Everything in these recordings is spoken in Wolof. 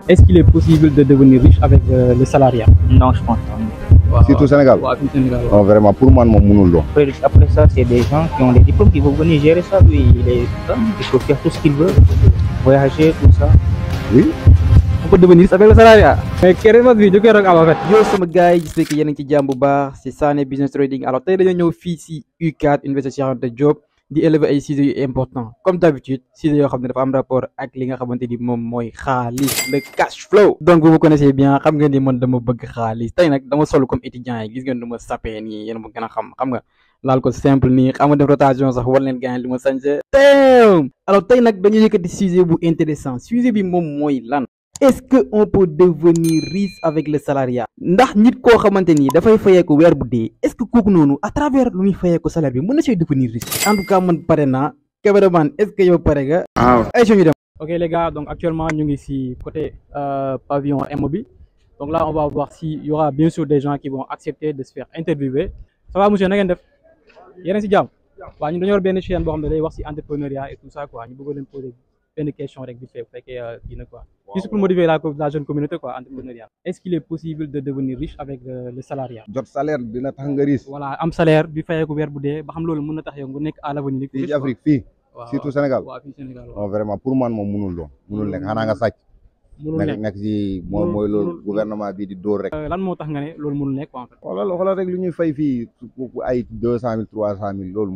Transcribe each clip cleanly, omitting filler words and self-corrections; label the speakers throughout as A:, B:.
A: Est-ce qu'il est possible de devenir riche avec le salariat?
B: Non, je pense pas.
A: Waaw,
C: Surtout au Sénégal.
A: waaw, fii Sénégal.
C: Non, vraiment, pour moi, mon mënul doon.
B: Après ça, c'est des gens qui ont des diplômes qui vont venir gérer ça. Lui, il peut faire tout ce qu'il veut, voyager, tout ça.
C: Oui.
A: On peut devenir riche avec le salariat. Mais keneen ma fi jógee rek am en fait.
D: Yo sama gars yi j'espère que yéen a ngi ci jàmm bu baax c'est Sané Business Trading. Alors tey dañoo ñëw fii si U4 Université Cheikh Anta Diop di élever ay sujets yu important comme d'habitude sujets yoo xam ne dafa am rapport ak li nga xamante ni moom mooy xaalis le cash flow. Donc vous me connaissez bien xam nga ni man dama bëgg xaalis tey nag dama solo comme étudiant yi gis ngeen du ma sapee nii yéen ma gën a xam nga laal ko simple nii xam nga def rotation sax war leen gaañ li ma sañse. Alors tey nag dañu yëkkati sujet bu intéressant sujet bi moom mooy lan. Est-ce que on peut devenir riche avec le salariat ndax nit koo xamante ni dafay fayeeku weer bu dee est-ce que kooku noonu à travers lu muy fayeeku salaire bi mën na see devenir riche. En tout cas man pare naa cameraman est-ce que yow pare nga. ay ñu dem.
A: Ok les gars, donc actuellement ñu ngi ici côté pavillon MO bi. Donc là on va voir s'il y aura bien sûr des gens qui vont accepter de se faire interviewer. Ça va monsieur, na ngeen def yéen a ngi si jàmm. waaw ñun dañoo yor benn chaîne boo xam ne day wax si entrepreneuriat et tout ça quoi ñu bëgg leen poser benn question rek vite fait bu fekkee kii na quoi. Juste pour motiver la jeune communauté quoi entrepreneuriale. Est-ce qu'il est possible de devenir riche avec le salariat?
C: Jot salaire dina tax nga riche.
A: Voilà, am salaire bi fayeeku weer bu dee ba xam loolu mën na tax yow nga nekk à l'avenir.
C: Fii ci Afrique fii.
A: waaw
C: surtout Sénégal.
A: waaw fii Sénégal
C: Non, vraiment, pour man moom mënul doon. Mënul nekk xanaa nga sàcc.
A: mënul nekk
C: nekk ci mooy loolu gouvernement bi di dóor rek.
A: lan moo tax nga ne loolu mënul nekk quoi en fait.
C: xoolal rek lu ñuy fay fii ay 200 000 300 000 loolu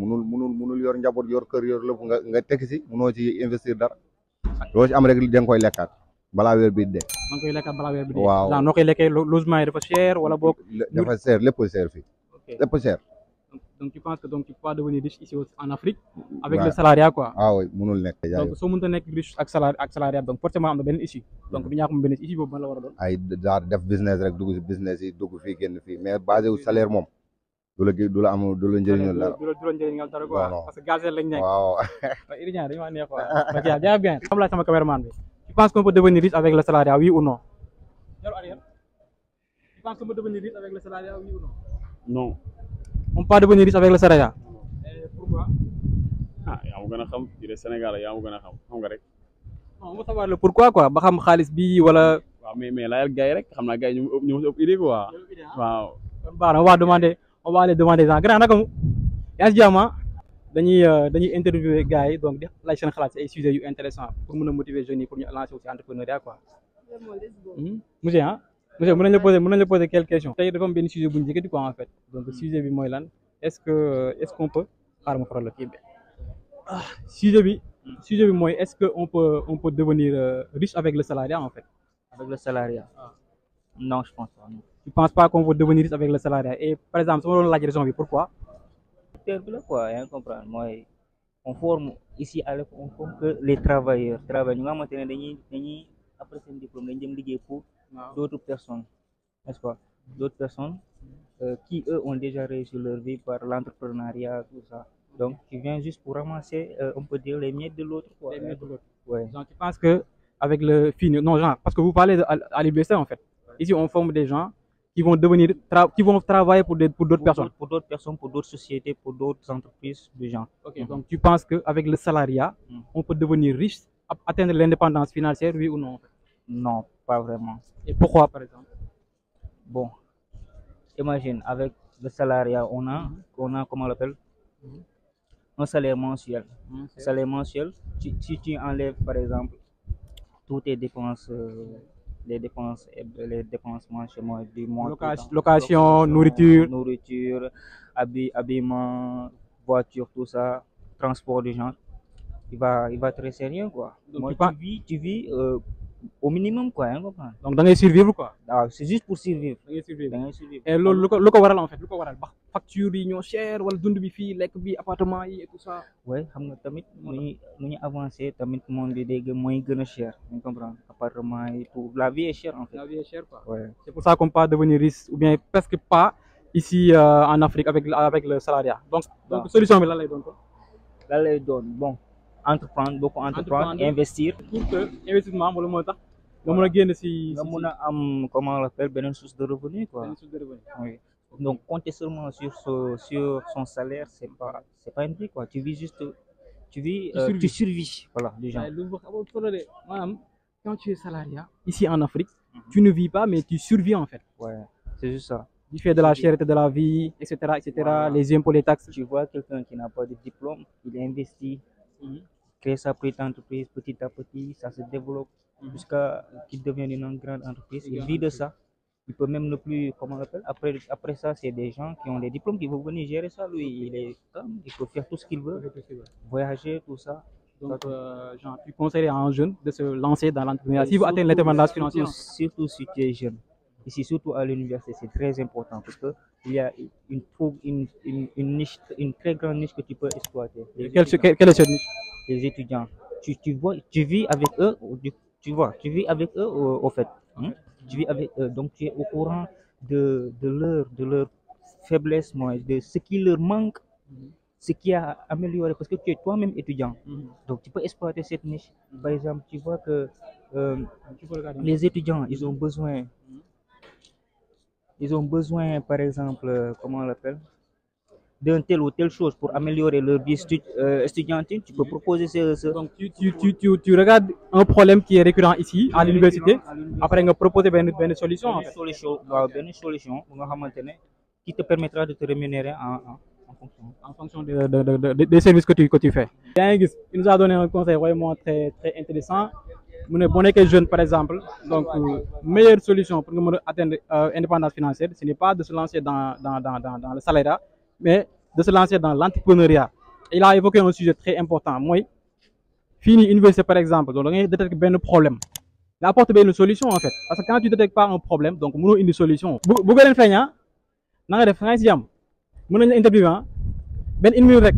C: mënul yor njaboot yor kër yor lépp nga tekki si mënoo ci investir dara. loo ci am rek da nga koy lekkaat balaa weer bi dee.
A: da nga koy lekkaat balaa weer bi dee.
C: waaw
A: genre noo koy lekkee logement yi dafa cher wala boog.
C: dafa cher lépp cher fii. lépp cher.
A: Donc tu penses que donc tu peux pas devenir riche ici en Afrique avec le salariat quoi.
C: Ah oui mënul nekk.
A: Donc soo mënta nekk riche ak salariat donc forcément am na benn issue. Donc du ñàkk mu benn issue boobu man la war a doon.
C: ay genre def business rek dugg si business yi dugg fii génn fii mais basé wu salaire moom du la njëriñal dara.
A: du la njëriñal dara quoi.
C: Non.
A: Parce que gazel lañ nekk.
C: waaw.
A: Étudiant dañu maa neex quoi. Ok jaay bien. Xam laa sama cameraman bi. Tu penses qu'on peut devenir riche avec le salariat oui ou non? Tu penses qu'on peut devenir riche avec le salariat oui ou non?
E: Non.
A: On peut pas devenir riche avec le salariat. Pourquoi?
E: Ah yaa ma gën a xam fii de Sénégal yaa ma gën a xam nga rek.
A: Non, on veut savoir le pourquoi quoi ba xam xaalis bi wala.
E: waaw mais laajal gars yi rek xam naa gars yi ñu ëpp idée quoi. waaw.
A: Kon baax na on va aller demander gens grand naka mu yaa ngi si jàmm dañuy interviewer gars yi donc di laaj seen xalaat si ay sujets yu intéressant pour mën a motiver jeunes yi pour ñu lancer aussi entrepreneuriat quoi. Monsieur monsieur mën nañ la poser quelques questions. Tey dafa am benn sujet bu ñu njëkkati quoi en fait donc sujet bi mooy lan est-ce qu'on peut xaaral ma faral la kii bi sujet bi mooy est-ce que on peut devenir riche avec le salariat en fait.
B: Avec le salariat. Non, je pense pas. Non.
A: Tu penses pas qu'on peut devenir riche avec le salariat et par exemple su ma doon laaj raison bi pourquoi.
B: Quoi, yaa ngi comprendre mooy on forme ici à l'école on forme que les travailleurs ñu nga xamante ne dañuy après seen diplôme dañuy dem liggéey pour d'autres personnes n'est-ce pas d'autres personnes qui eux ont déjà réussi leur vie par l'entrepreneuriat tout ça donc tu viens juste pour ramasser on peut dire les miettes de l'autre quoi.
A: Les miettes de l'autre.
B: Ouais.
A: Donc tu penses que avec le non genre parce que vous parlez à l'UBC en fait ici on forme des gens qui vont travailler pour d'autres personnes.
B: Pour d'autres personnes, pour d'autres sociétés, pour d'autres entreprises de gens.
A: Ok, donc tu penses qu'avec le salariat, on peut devenir riche, atteindre l'indépendance financière, oui ou non?
B: Non, pas vraiment.
A: Et pourquoi par exemple?
B: Bon, imagine, avec le salariat, on a comment on l'appelle? Un salaire mensuel. Salaire mensuel, si tu enlèves par exemple toutes tes dépenses, les dépenses mensuelles du mois.
A: Location,
B: nourriture, habillement, voiture, tout ça, transport des gens. Il va te rester rien quoi. Donc tu vis au minimum quoi, hein, comprendre.
A: Donc da ngay survivre quoi.
B: Ah, c'est juste pour survivre.
A: Da ngay survivre.
B: Da ngay survivre.
A: Et loolu lu ko waral en fait, lu ko waral ba facture yi ñoo cher wala dund bi fii lekk bi appartement yi et tout ça.
B: Ouais, xam nga tamit nu ñu avancer tamit monde bi day mooy gën a cher, tu comprends. Appartement yi tout, la vie est chère en fait.
A: La vie est chère quoi.
B: Ouais.
A: C'est pour ça qu'on peut pas devenir riche ou bien presque pas ici en Afrique avec le salariat. Donc solution bi lan lay doon ko.
B: Lan lay doon bon entreprendre, investir.
A: Pour que investissement wala moo tax nga mën a génn si
B: nga mën a am comment on l'appelle beneen source de revenu quoi.
A: beneen source de revenu.
B: Oui. Donc compter seulement sur son salaire c'est pas une vie quoi. Tu vis juste tu survis voilà déjà.
A: Lu wax solo de maanaam quand tu es salariat, ici en Afrique, tu ne vis pas, mais tu survis en fait.
B: Ouais, c'est juste ça.
A: Du fait de la cherté de la vie, etc., etc.,
B: Voilà.
A: les impôts, les taxes.
B: Tu vois quelqu'un qui n'a pas de diplôme, il investit, crée sa petite entreprise petit à petit, ça se développe jusqu'à qu'il devienne une grande entreprise. Il vit de ça. Il peut même ne plus, comment on l'appelle, après ça, c'est des gens qui ont des diplômes qui vont venir gérer ça. Lui, il est comme, il peut faire tout ce qu'il veut, voyager, tout ça.
A: Donc, genre, tu conseilles à un jeune de se lancer dans l'entrepreneuriat si vous atteignez l'indépendance financière.
B: Surtout si tu es jeune. Ici, surtout à l'université, c'est très important parce qu'il y a une niche, une très grande niche que tu peux exploiter.
A: Quelle est cette niche?
B: Les étudiants. Tu vois, tu vis avec eux, tu vis avec eux au fait. Hein? Tu vis avec eux, donc tu es au courant de leur faiblesse, de ce qui leur manque, ce qui a amélioré, parce que tu es toi-même étudiant. Donc tu peux exploiter cette niche. Par exemple, tu vois que les étudiants, ils ont besoin, par exemple, comment on l'appelle, d'un tel ou telle chose pour améliorer leur vie estudiantine. Tu peux proposer ce...
A: Donc tu regardes un problème qui est récurrent ici à l'université, après tu proposes une solution. En fait.
B: Une solution qui te permettra de te rémunérer
A: en fonction des services que tu fais. Il nous a donné un conseil vraiment très, très intéressant. On est que jeune par exemple, donc meilleure solution pour atteindre l'indépendance financière, ce n'est pas de se lancer dans le salariat, mais de se lancer dans l'entrepreneuriat. Il a évoqué un sujet très important. Moi, fini université par exemple, donc on détecte un problème. Il apporte une solution en fait. Parce que quand tu ne détectes pas un problème, donc on a une solution. Si vous avez fait ça, vous avez fait ça, vous avez interview, une minute rek.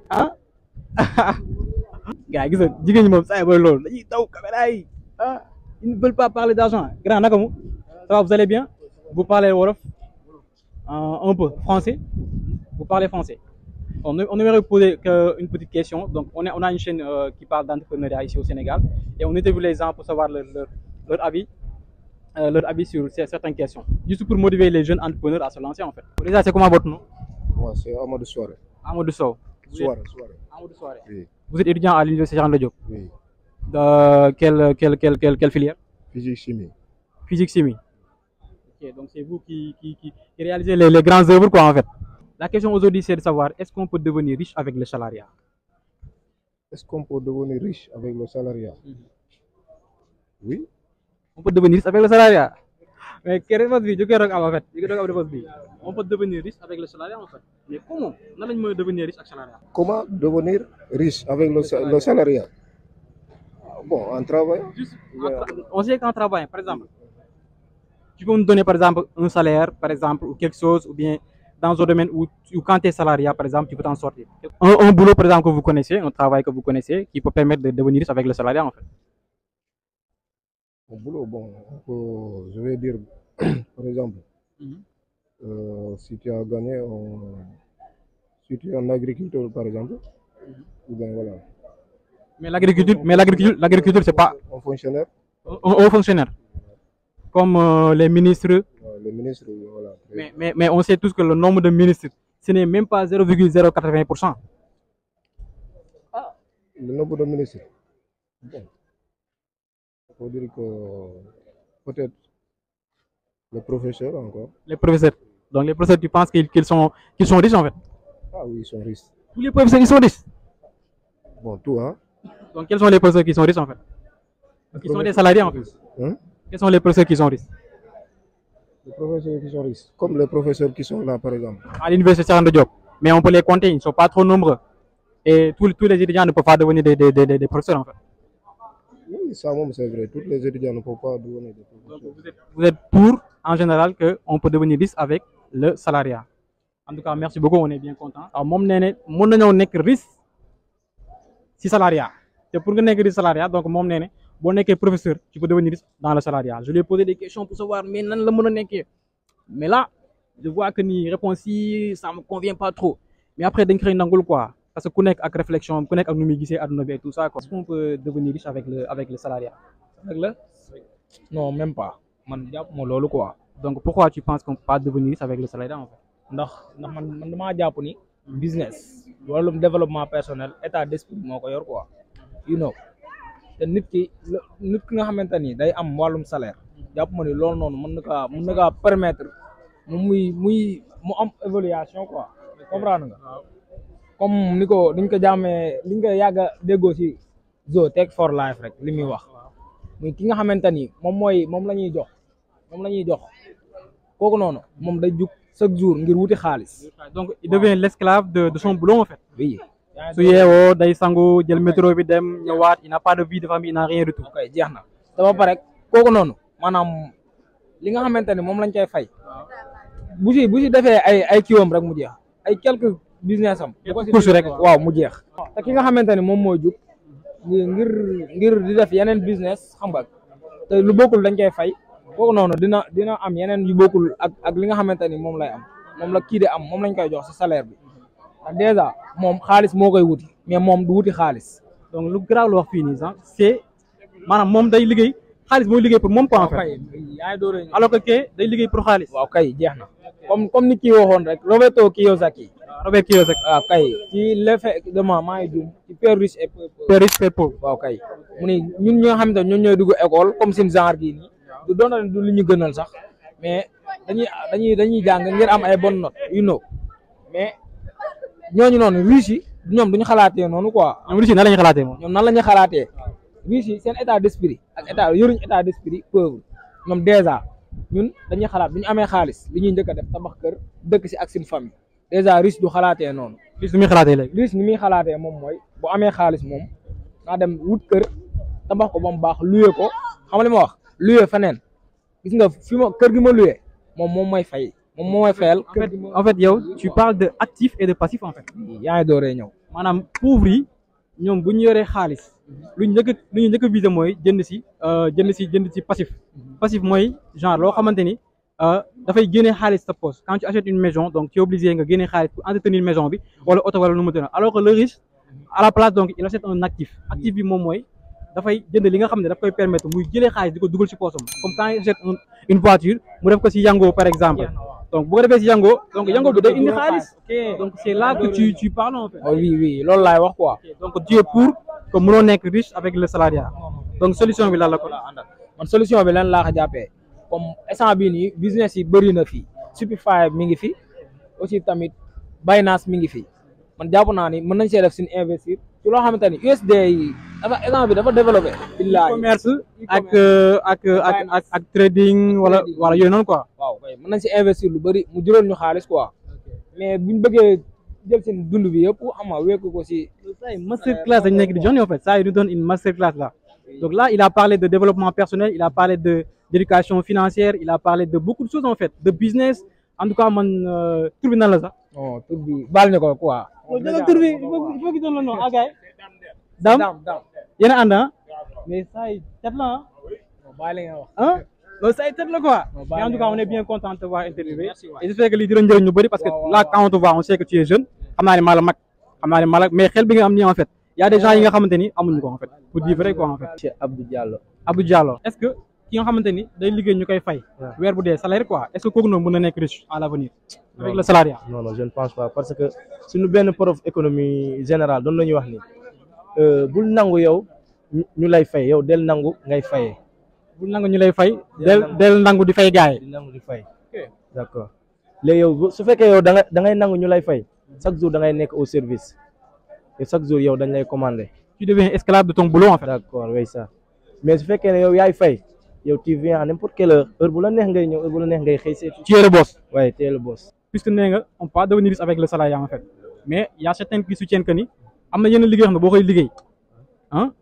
A: Ah? Gars, gis nga jigéen ñi moom saa yi loolu dañuy taw caméra yi ils ne veulent pas parler d'argent. Grand naka mu ça va, vous allez bien? Vous parlez wolof un peu français? Vous parlez français? On aimerait vous poser une petite question. Donc on a une chaîne qui parle d'entrepreneuriat ici au Sénégal et on interviewe les gens pour savoir leur avis sur certaines questions, juste pour motiver les jeunes entrepreneurs à se lancer en fait. Déjà, c'est comment votre nom?
F: Moi, c'est Amadou Soare.
A: Amadou Sow.
F: Soare.
A: Amadou Soare.
F: Oui.
A: Vous êtes étudiant à l'université Cheikh Anta Diop.
F: Oui.
A: Quelle filière?
F: Physique chimie.
A: Physique chimie. Ok, donc c'est vous qui réalisez les grandes œuvres quoi en fait. La question aujourd'hui c'est de savoir est-ce qu'on peut devenir riche avec le salariat?
F: Est-ce qu'on peut devenir riche avec le salariat? Oui.
A: On peut devenir riche avec le salariat. Mais quelle réponse en fait? On peut devenir riche avec le salariat en fait. Mais comment? On peut devenir riche avec le salariat?
F: Comment devenir riche avec le salariat? Bon, en travaillant.
A: On sait qu'en travaillant, par exemple, tu peux nous donner par exemple un salaire, par exemple, ou quelque chose, ou bien dans un domaine où quand tu es salariat, par exemple, tu peux t'en sortir. Un boulot, par exemple, que vous connaissez, un travail que vous connaissez, qui peut permettre de devenir riche avec le salariat en fait.
F: Au boulot, bon, je vais dire, par exemple, si tu as gagné, si tu es un agriculteur, par exemple, ou bien voilà.
A: Mais l'agriculture, c'est pas
F: un fonctionnaire.
A: Un fonctionnaire. Comme les ministres.
F: Les ministres, voilà.
A: Mais on sait tous que le nombre de ministres, ce n'est même pas 0,080%.
F: Ah, le nombre de ministres. Bon. Il faut dire que peut-être les professeurs encore.
A: Les professeurs. Donc les professeurs, tu penses qu'ils sont riches en fait?
F: Ah oui, ils sont riches.
A: Tous les professeurs, ils sont riches?
F: Bon, tout, hein.
A: Donc quels sont les professeurs qui sont riches en fait? Qui sont des salariés en fait?
F: Hein?
A: Quels sont les professeurs qui sont riches?
F: Les professeurs qui sont riches. Comme les professeurs qui sont là, par exemple.
A: À l'université Cheikh Anta Diop. Mais on peut les compter, ils ne sont pas trop nombreux. Et tous les étudiants ne peuvent pas devenir des professeurs en fait.
F: Oui, ça même c'est vrai. Tous les étudiants ne peuvent pas devenir des professeurs.
A: Donc vous êtes pour, en général, qu'on peut devenir riche avec le salariat. En tout cas, merci beaucoup, on est bien content. Alors, moi, je suis riche si salariat. C'est pour que je sois riche salariat, donc moi, je suis professeur, tu peux devenir riche dans le salariat. Je lui ai posé des questions pour savoir, mais non, mais là, je vois que les réponses, ça ne me convient pas trop. Mais après, je crée un quoi. Parce que connecte avec réflexion, connecte avec nous et tout ça. Est-ce qu'on peut devenir riche avec le salariat?
G: Avec le? Non, même pas. Quoi.
A: Donc pourquoi tu penses qu'on peut pas devenir riche avec le salariat en fait?
G: ndax man damaa jàpp ni business wàllum développement personnel état d'esprit moo ko yor quoi you know te nit ki nga xamante ni day am wàllum salaire jàpp ma ni loolu noonu mën na kaa permettre mu am évaluation quoi comprendre nga comme niñ ko jàmmee liñ ko yàgg a déggoo ci Zo Tech for Life rek li muy wax muy ki nga xamante ni moom la ñuy jox kooku noonu moom day jug chaque jour ngir wuti xaalis.
A: Donc il devient l'esclave de son boulot en fait.
G: Oui.
A: su yeewoo day sangu jël métro bi dem ñëwaat il n'a pas de vie de famille, il n'a rien du tout.
G: ok jeex na te ba pare kooku noonu maanaam li nga xamante ni moom lañ koy fay bu si defee ay kiwam rek mu jeex ay quelques business am.
A: course rek
G: waaw mu jeex. te ki nga xamante ni moom mooy jug ngir di def yeneen business xam nga te lu bokkul dañ koy fay kooku noonu dina am yeneen yu bokkul ak li nga xamante ni moom lay am moom la kii de am moom lañ koy jox ci salaire bi. déjà moom xaalis moo koy wuti mais moom du wuti xaalis.
A: donc lu garaaw la wax fii nii sax c'est maanaam moom day liggéey xaalis mooy liggéey pour moom quoi en fait. alors que kay day liggéey pour xaalis.
G: waaw kay jeex na comme ni kii waxoon rek Roberto Kiyosaki.
A: Robert Kiyosaki.
G: waaw kay ci l'effet de maa ngi juum ci Père riche et pauvre. waaw kay mu ni ñun ñi nga xamante ne ñun ñooy dugg école comme seen genre gii nii du doon du li ñu gënal sax mais dañuy jàng ngir am ay bonnes notes mais. ñooñu noonu riche yi ñoom duñu xalaatee noonu quoi.
A: ñoom riche yi nan la ñuy xalaatee moom.
G: ñoom nan la ñuy xalaatee riche yi seen état d'esprit ak yoruñ état d'esprit pauvre ñoom déjà ñun dañuy xalaat bu ñu amee xaalis li ñuy njëkk a def tabax kër dëkk si ak seen famille déjà riche du xalaatee noonu.
A: riche ni muy xalaatee léegi.
G: riche ni muy xalaatee moom mooy bu amee xaalis moom naa dem wut kër tabax ko ba mu baax loué ko xam nga li ma wax loué feneen gis nga fi ma kër gi ma loué moom mooy fay. moom moo may fayal
A: en fait yow tu parles de actif et de passif en fait.
G: yaa ngi dooree ñëw
A: maanaam pauvre yi ñoom bu ñu yoree xaalis lu ñu njëkk a viser mooy jënd si passif mooy genre loo xamante ni dafay génne xaalis sa poche quand tu achètes une maison donc tu es obligé nga génne xaalis pour entretenir maison bi wala oto wala nu mu tënk alors que le riche à la place donc il achète un actif bi moom mooy dafay jënd li nga xam ne daf koy permettre muy jëlee xaalis di ko dugal si poosam comme quand il achète une voiture mu def ko si Yango par exemple. donc bu ko defee si Yango donc Yango bi day indi xaalis donc c'est là que tu parles en fait.
G: oui loolu laay wax quoi.
A: donc tu es pour que mënoo nekk riche avec le salariat donc solution bi lan la ko àndal.
G: man solution bi lan laa ko jàppee comme instant bii nii business yi bëri na fii Shopify mi ngi fi aussi tamit Binance mi ngi fi man jàpp naa ni mën nañ see def suñu investir ci loo xamante ni USD yi instant bi dafa développé. billahi
A: commerce ak trading wala yooyu noonu quoi.
G: waaw kay mën nañ si investir lu bëri mu jural ñu xaalis quoi mais buñ bëggee jël seen dund bi yëpp xam nga wékk ko si.
A: master class dañ nekk di jox en fait ça il nous donne une master class là donc là il a parlé de développement personnel il a parlé d'éducation financière il a parlé de beaucoup de choses en fait de business en tout cas man tur bi nan la sax.
G: non tur bi baal ñu ko quoi.
A: tur bi il faut qu'il donne le nom agay Dame yéen a ànd mais ça y tet la
G: bàyyi la nga wax
A: loolu ça y tet la quoi mais en tout cas on est bien content de te voir interviewé et j'espère que lii dina njëriñ ñu bëri parce que là quand on te voit on sait que tu es jeune xam naa ne maa la mag mais xel bi nga am nii en fait y a des gens yi nga xamante ni amuñu ko en fait pour dire vrai quoi en fait.
B: Cheikh Abdou
A: Diallo est-ce que ki nga xamante ni day liggéey ñu koy fay weer bu dee salaire quoi est-ce que kooku noonu mën na nekk riche à l'avenir avec le salariat.
H: non je ne pense pas parce que suñu benn prof économie générale doon la ñuy wax ni bul nangu yow ñu lay fay yow del nangu ngay fayee.
A: bul nangu ñu lay fay del nangu di fay gaay
H: di nangu di fay d'accord léegi yow su fekkee yow da ngay nangu ñu lay fay chaque jour da ngay nekk au service et chaque jour yow dañ lay commander.
A: tu deviens esclave de ton boulot en fait.
H: d'accord oui ça mais su fekkee ne yow yaay fay yow tu viens à n'importe quelle heure bu la neex ngay ñëw heure bu la neex ngay xëy seetu.
A: tu es le boss.
H: ouais tu es le boss.
A: puisque nee nga on peut devenir riche avec le salariat en fait mais y a certains qui soutiennent que ni am na yenn liggéey xam ne boo koy liggéey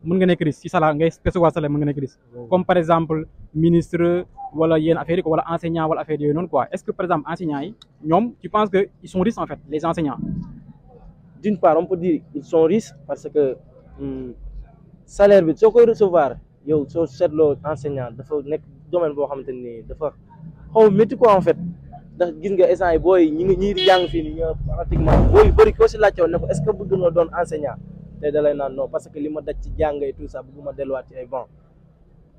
A: mën nga nekk riche si salaire ngay percevoir salaire mën nga nekk riche comme par exemple ministre wala yenn affaires yi wala enseignant wala affaire yooyu noonu quoi est-ce que par exemple enseignants yi ñoom tu penses que ils sont riches en fait les enseignants.
H: d'une part on peut dire ils sont riches parce que salaire bi soo koy recevoir yow soo seetloo enseignant dafa nekk domaine boo xamante ni dafa xaw a métti quoi en fait ndax gis nga instant yi booy ñi di jàng fii nii ñoo pratiquement booy yu bëri koo si laajte woon ne ko est-ce que bëgg nga doon enseignant te da lay naan non parce que li ma daj ci jàng et tout ça bëgguma delluwaat ci ay banc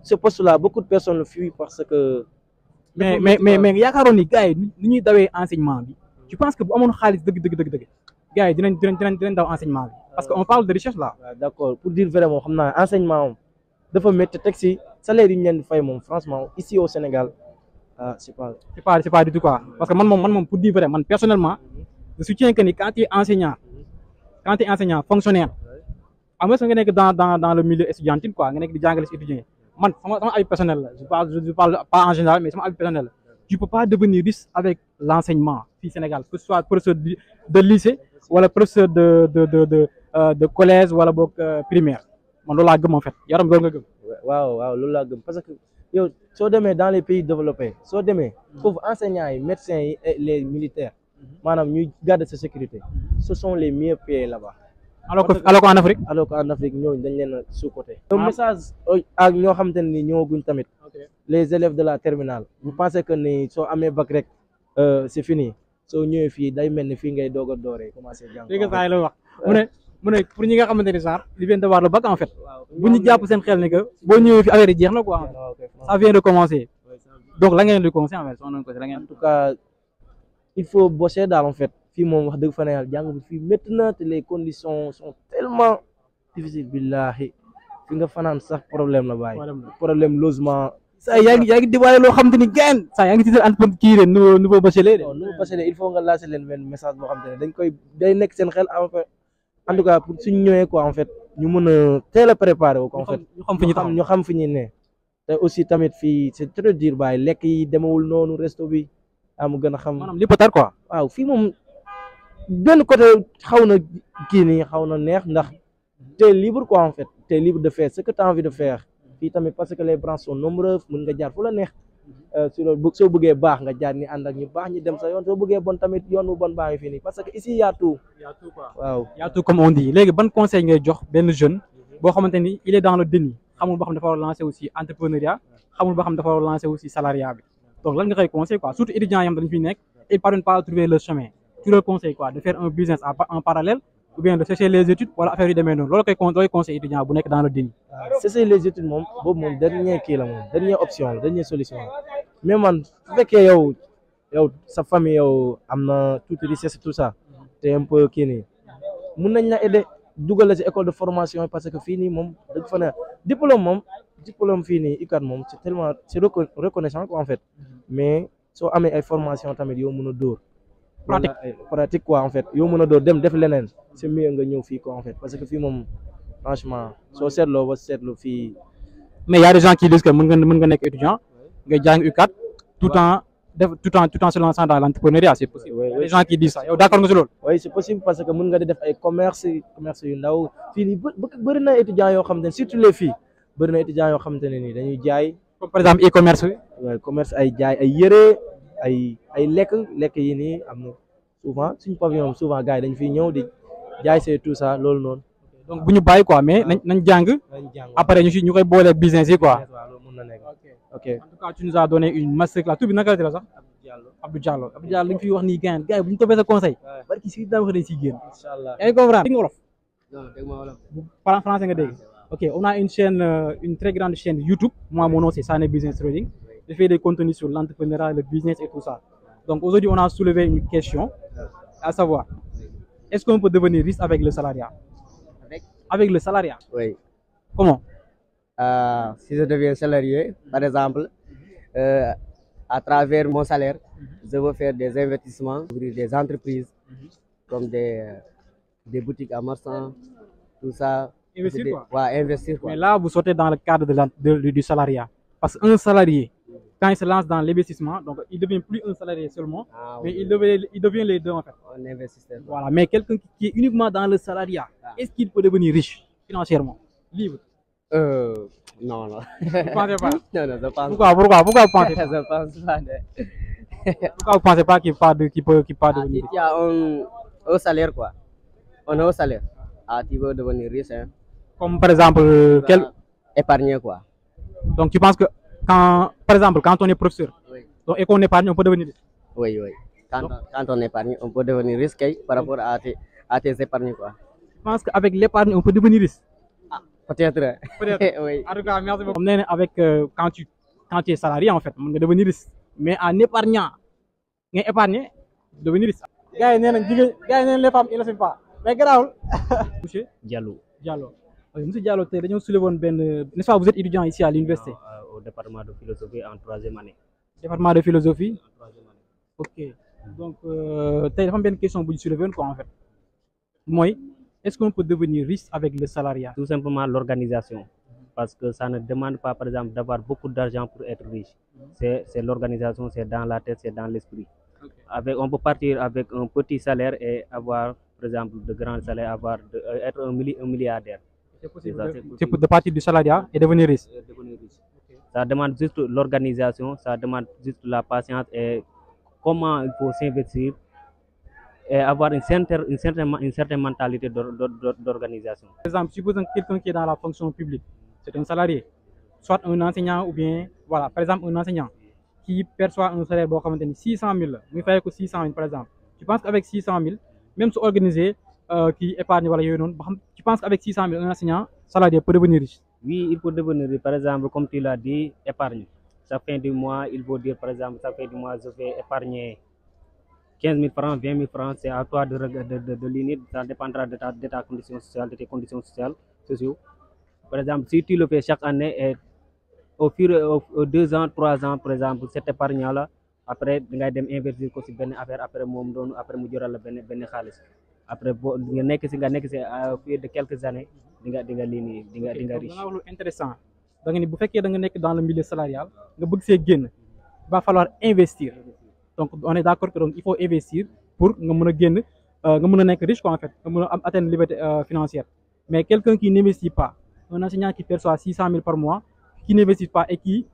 H: ce poste là beaucoup de personnes le fuient parce que.
A: mais yaakaaroon ni gars yi ni ñuy dawee enseignement bi tu penses que bu amoon xaalis dëgg gars yi dinañ daw enseignement bi parce que on parle de richesse là.
H: waaw d'accord pour dire vraiment xam naa enseignement moom dafa métti teg si salaire yi ñu leen di fay moom franchement ici au Sénégal c'est pas
A: du tout quoi parce que man pour dire vrai man personnellement je soutiens que ni quand tu es enseignant fonctionnaire à moins que nga nekk dans le milieu étudiantin quoi nga nekk di jàngale si étudiant man sama avis personnel la je parle pas en général mais sama avis personnel la tu peux pas devenir riche avec l'enseignement fii Sénégal que ce soit professeur de lycée wala professeur de collège wala boog primaire man loolu laa gëm en fait yaram loolu nga gëm.
H: waaw loolu laa gëm parce que yow soo demee dans les pays développés soo demee foofu enseignants yi médecins yi et les militaires maanaam ñuy garder sa sécurité ce sont les mieux payés là-bas.
A: alors qu'en Afrique.
H: alors qu'en Afrique ñooñu dañ leen a sous-coté. un message ak ñoo xamante ne ni ñëwaguñ tamit. les élèves de la terminale. vous pensez que ni soo amee bac rek c'est fini soo ñëwee fii day mel ni fii ngay doog a dooree commencé jàng.
A: dégg nga saa yi la wax mu ne pour ñi nga xamante ni genre ils viennent d'avoir le bac en fait. bu ñu jàpp seen xel ne que boo ñëwee fi affaire yi jeex na quoi. ça vient de commencer. donc la ngeen di conseiller en fait
H: en tout cas il faut bosser daal en fait. fii moom wax dëgg fa ne yàlla jàng bi fii métti na te les conditions sont tellement difficiles billahi fi nga fanaan sax problème la bàyyi problème logement
A: saa yaa ngi diwaale loo xam te ni gain saa yaa ngi ci entreprise kii de nouveau bachelier de
H: nouveau bachelier il faut nga lancer leen benn message boo xam te ne dañ koy day nekk seen xel en tout cas pour suñu ñëwee quoi en fait ñu mën a teel a préparer wu en fait ñu xam fi ñu ne te aussi tamit fii c'est très dur bàyyi lekk yi demewul noonu resto bi mu gën a xam
A: maanaam lépp tar quoi
H: waaw fii moom benn côté xaw na kii nii xaw na neex ndax t'es libre quoi en fait t'es libre de faire ce que t'as envie de faire fii tamit parce que les branches sont nombreuses mën nga jaar fu la neex si loolu soo bëggee baax nga jaar ni ànd ak ñu baax ñi dem sa yoon soo bëggee bon tamit yoon bu bon baa ngi fii nii parce que ici y a tout
A: quoi
H: waaw
A: y a tout comme on dit léegi ban conseil ngay jox benn jeune boo xamante ni il est dans le déni xamul boo xam dafa war a lancer aussi entrepreneuriat xamul boo xam dafa war a lancer aussi salariat bi donc lan nga koy conseil quoi surtout étudiants yi am dañu fi nekk ils parviennent pas à trouver leur chemin tu leur conseilles quoi de faire un business en parallèle ou bien de chercher les études wala affaire yu demee noonu loolu koy conseil étudiant bu nekk dans le déni.
H: chercher les études moom boobu moom dernier kii la moom dernière option la dernière solution la mais man su fekkee yow sa famille yow am na toute richesse tout ça te un peu kii nii mun nañ la aider dugal la ci école de formation parce que fii nii moom dëgg fa ne diplôme fii nii UCAD moom c'est tellement c'est reconnaissant quoi en fait mais soo amee ay formation tamit yow mën a dóor. pratique quoi en fait yow mën a doo dem def leneen c'est mieux nga ñëw fii quoi en fait parce que fii moom franchement soo seetloo ba seetloo fii.
A: mais y a des gens qui disent que mën nga nekk étudiant nga jàng UCAD tout en se lançant dans l'entrepreneuriat c'est possible. y a des gens qui disent ça yow d'accord nga si loolu.
H: oui c'est possible parce que mën nga di def ay commerce yu ndaw fii nii bëri na étudiants yoo xam ne surtout les filles bëri na étudiants yoo xamante ne nii dañuy jaay.
A: comme par exemple e-commerce bi.
H: waaw commerce ay jaay ay yëre. ay lekk yi nii am na souvent suñu pavillon souvent gars yi dañ fiy ñëw di jaay c'est tout ça loolu noonu.
A: donc bu ñu bàyyi quoi mais nañ jàng. après ñu koy boole business yi quoi.
H: loolu mën na nekk ok
A: en tout cas tu nous as donné une masterclass tout bi naka la sax. Abdou Diallo li nga fi wax nii gars yi bu ñu toppee sa conseil. barki si daa wax dañ siy génn.
H: inchallah
A: yaa ngi comprendre dégg nga wolof.
B: non dégg ma wolof.
A: français nga dégg. ok on a une chaîne une très grande chaîne YouTube moi mon nom c'est Sané Business Trading. Je fais des contenus sur l'entrepreneuriat, le business et tout ça. Donc aujourd'hui, on a soulevé une question, à savoir, est-ce qu'on peut devenir riche avec le salariat? Avec le salariat?
I: Oui.
A: Comment?
I: Si je deviens salarié, par exemple, à travers mon salaire, je veux faire des investissements, ouvrir des entreprises, comme des boutiques à marchands, tout ça.
A: Investir quoi?
I: Ouais, investir quoi.
A: Mais là, vous sortez dans le cadre du salariat. Parce qu'un salarié, quand il se lance dans l'investissement, donc il ne devient plus un salarié seulement, mais il devient les deux en fait.
I: Un investisseur.
A: Voilà, mais quelqu'un qui est uniquement dans le salariat, est-ce qu'il peut devenir riche financièrement, libre?
I: Non.
A: Vous ne pensez pas?
I: Non, je pense
A: Pourquoi vous pensez pas?
I: Je pense pas.
A: Pourquoi vous ne pensez pas qu'il peut devenir riche?
I: Il y a un salaire quoi. Un haut salaire. Tu veux devenir riche. Hein.
A: Comme par exemple,
I: épargner quoi.
A: Donc tu penses que par exemple, quand on est professeur, donc, et qu'on épargne, on peut devenir riche?
I: Oui. Quand on épargne, on peut devenir riche par rapport à tes épargnes quoi.
A: Je pense qu'avec l'épargne, on peut devenir riche.
I: Peut-être.
A: Oui. En tout cas, merci beaucoup. Avec quand tu es salarié en fait, on peut devenir riche. Mais en épargnant, devenir riche. Gars, les femmes, ils ne le savent pas. Mais grave.
B: Diallo.
A: Monsieur Diallo tey dañoo soulevé woon benn n'est-ce pas vous êtes étudiant ici à l'université
J: Au département de philosophie en 3e année.
A: Département de philosophie.
J: En 3e année.
A: Ok donc tey dafa am benn question bu ñu soulevé woon quoi en fait mooy est-ce qu'on peut devenir riche avec le salariat?
J: Tout simplement l'organisation. Parce que ça ne demande pas, par exemple, d'avoir beaucoup d'argent pour être riche. C'est l'organisation, c'est dans la tête, c'est dans l'esprit. On peut partir avec un petit salaire et avoir, par exemple, de grands salaires, être un milliardaire.
A: C'est possible de partir du salariat et devenir riche.
J: Ça demande juste l'organisation, ça demande juste la patience et comment il faut s'investir et avoir une certaine mentalité d'organisation.
A: Par exemple, supposons quelqu'un qui est dans la fonction publique, c'est un salarié, soit un enseignant ou bien, voilà, par exemple, un enseignant qui perçoit un salaire boo xamante ni 600 000 la muy fay ko 600 000 par exemple. Tu penses qu'avec 600 000 même su organisé qui épargne wala yooyu noonu ba xam tu penses qu'avec 600 000 un enseignant salarié peut devenir riche?
J: Oui, il peut devenir riche. Par exemple, comme tu l'as dit, épargne. Chaque fin du mois, il faut dire, par exemple, chaque fin du mois, je vais épargner 15 000 francs, 20 000 francs. C'est à toi de l'unir. Ça dépendra de ta condition sociale, de tes conditions sociales. Par exemple, si tu le fais chaque année et au fur et aux 2 ans, 3 ans, par exemple, cette épargne-là, après, tu vas investir aussi une affaire, après, mu jural la benn xaalis. Après, nga nekk si au fur de quelques années, di nga riche.
A: Donc, intéressant. Da nga ni bu fekkee da nga nekk dans le milieu salarial, nga bëgg see génn, il va falloir investir. Donc, on est d'accord que donc il faut investir pour nga mën a génn, nga mën a nekk riche quoi en fait, nga mën a atteindre liberté financière. Mais quelqu'un qui n'investit pas, un enseignant qui perçoit 600 000 par mois, qui n'investit pas et qui,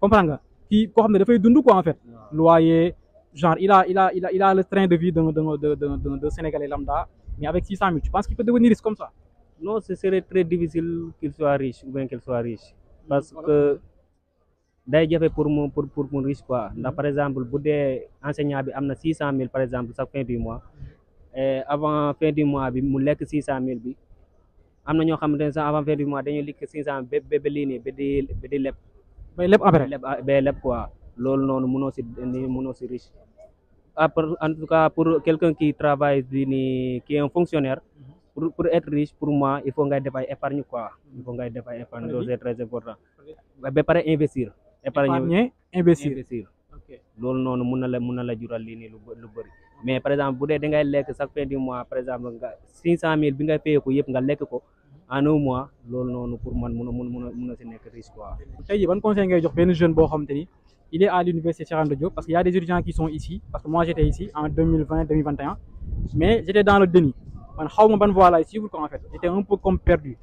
A: comprends nga, qui koo xam ne dafay dund quoi en fait, loyer, genre il a le train de vie d'un Sénégalais lambda, mais avec 600 000, tu penses qu'il peut devenir riche comme ça?
J: Non, ce serait très difficile qu'il soit riche ou bien qu'elle soit riche. Parce que day jafe pour mu riche quoi. Ndax par exemple bu dee enseignant bi am na 600 000 par exemple chaque fin du mois et avant fin du mois bi mu lekk 600 000 bi am na ñoo xamante ne sax avant fin du mois dañuy lekk 500 ba lii nii ba di leb.
A: bay leb après
J: bay leb quoi. Loolu noonu mënoo si riche. En tout cas pour quelqu'un qui travaille qui est un fonctionnaire. Pour être riche, pour moi, il faut nga def ay épargne quoi. Il faut nga def ay épargne, c'est très important. Ba pare investir.
A: Épargner, investir.
J: Loolu noonu mun na la jural lii nii lu bëri. Mais par exemple bu dee da ngay lekk chaque fin du mois par exemple nga 500 000 bi nga fayee ko yëpp nga lekk ko en un mois loolu noonu pour man mun na si nekk riche quoi.
A: Tey jii ban conseil ngay jox benn jeune boo xamante ni il est à l'université Cheikh Anta Diop parce qu'il y a des étudiants qui sont ici parce que moi j'étais ici en 2020-2021 mais j'étais dans le déni. Man xaw ma ban voie laay suivre quoi en fait, j'étais un peu comme perdu.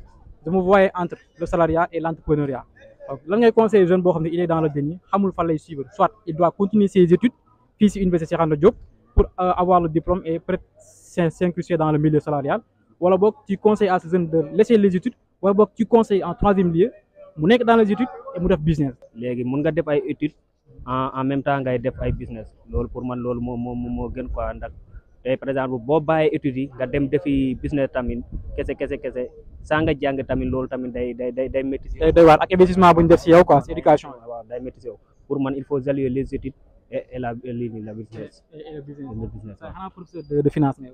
A: Je me voyais entre le salariat et l'entrepreneuriat. Donc lan ngay conseiller jeune boo xam ne il est dans le déni xamul fan lay suivre, soit il doit continuer ses études fii si université Cheikh Anta Diop pour avoir le diplôme et peut-être s'incruster dans le milieu salarial, wala boog tu conseilles à ce jeune de laisser les études, wala boog tu conseilles en 3e lieu mu nekk dans les études et mu def business.
J: Léegi mun nga def ay études en même temps ngay def ay business loolu pour man loolu moo gën quoi. Ndax tey par exemple boo bàyyee études yi nga dem defi business tamit kese saa nga jàng tamit loolu tamit day métti si yow.
A: day waar ak investissement bu ñu def si yow quoi, si éducation.
J: waaw day métti si yow pour man il faut allier les études et la business.
A: Et le business. Xanaa professeur de finance mais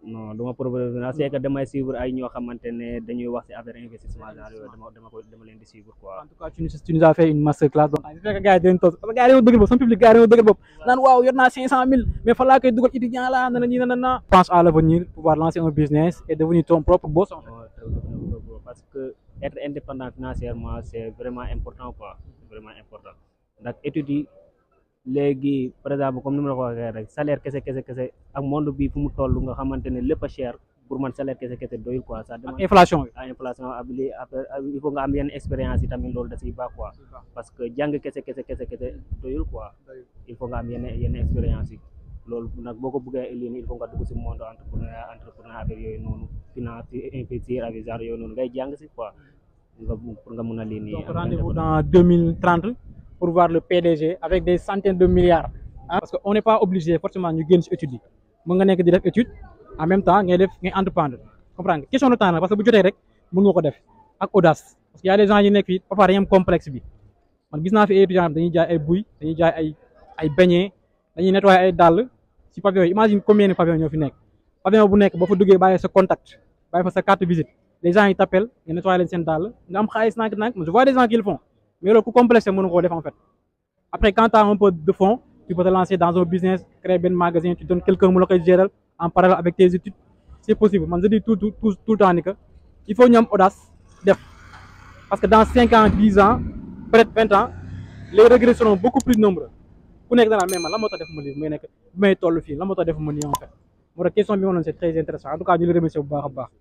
J: non dama professeur de finance, c'est que damay suivre ay ñoo xamante ne dañuy wax si affaire investissement genre yooyu dama leen di suivre quoi.
A: En tout cas tu nous as fait une masterclass donc j'espère que gars yi dinañ toog parce que gars yi dañoo dëgër bopp sama public gars yi dañoo dëgër bopp naan waaw yor naa 500 000 mais fa laa koy dugal étudiant la na pense à l'avenir, pouvoir lancer un business et devenir ton propre boss en fait.
J: Parce que être indépendant financièrement c'est vraiment important quoi, c'est vraiment important. Ndax études yi léegi par exemple comme ni ma la ko waxee rek salaire kese ak monde bi fu mu toll nga xamante ne lépp a cher pour man salaire kese doyul quoi. Ça demande
A: inflation bi
J: inflation il faut nga am yenn expérience yi tamit loolu da siy baax quoi. Parce que jàng kese doyul quoi. Il faut nga am yenn expérience yi loolu nag boo ko bëggee lii il faut nga dugg si monde entrepreneur affaire yooyu noonu finance investir avec genre yooyu noonu ngay jàng si quoi pour nga mun a lii nii.
A: Donc rendez-vous dans 2030 pour voir le PDG avec des centaines de milliards. Parce que on n'est pas obligé forcément ñu génn si études yi mën nga nekk di def étude en même temps ngay entreprendre comprendre nga question de temps la parce que bu jotee rek mën nga ko def ak audace. Parce que y a des gens yi nekk fii parfois dañuy am complexe bi man gis naa fi ay étudiants dañuy jaay ay buy dañuy jaay ay beignet dañuy nettoyer ay dàll si pavillon yi. Imagine combien de pavillon ñoo fi nekk pavillon bu nekk ba fa duggee bàyyi sa contact bàyyi fa sa carte visite les gens ils t'appellent nga nettoyer leen seen dàll nga am xaalis nànk je vois des gens qui le font mais loolu ku complexé mënu koo def en fait après quand tu as un peu de fonds tu peux te lancer dans un business créer benn magasin tu donnes quelqu'un mu la koy gérer en parallèle avec tes études c'est possible man je dis tout le temps ni que il faut ñu am audace def parce que dans 5 ans 10 ans peut-être 20 ans les regrets seront beaucoup plus nombreux ku nekk danaa mais man la moo tax def ma lii may nekk may toll fii la moo tax def ma nii en fait moo tax question bi ma noonu c'est très intéressant en tout cas ñu le remercier bu baax a baax